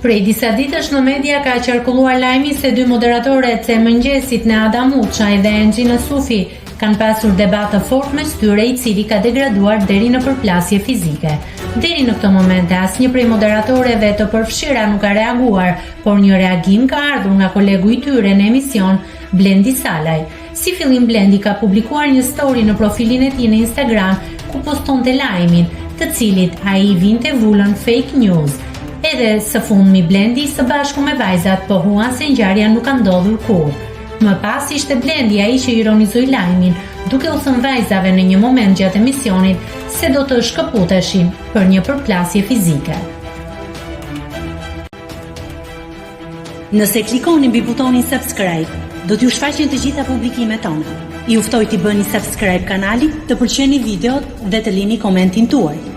Prej disa ditësh në media ka qarkulluar lajmi se dy moderatorët e mëngjesit në Adam Uçaj dhe Engjina Sufi kanë pasur debat të fortë mes tyre, i cili ka degraduar deri në përplasje fizike. Deri në këtë moment asnjë prej moderatorëve të përfshira nuk ka reaguar, por një reagim ka ardhur nga kolegu i tyre në emision, Blendi Salaj. Si fillim, Blendi ka publikuar një story në profilin e tij në Instagram ku postonte lajmin, të cilit ai vinte vulën fake news. Edhe së fundmi Blendi së bashku me vajzat po huan se ngjarja nuk ka ndodhur kurrë. Më pas ishte Blendi ai që ironizoi lajmin, duke u thënë vajzave në një moment gjatë emisionit se do të shkëputeshin për një përplasje fizike. Nëse klikoni mbi butonin subscribe, do t'ju shfaqen të gjitha publikimet tona. Ju ftoj t'i bëni subscribe kanalit, të pëlqeni videot dhe të lini komentin tuaj.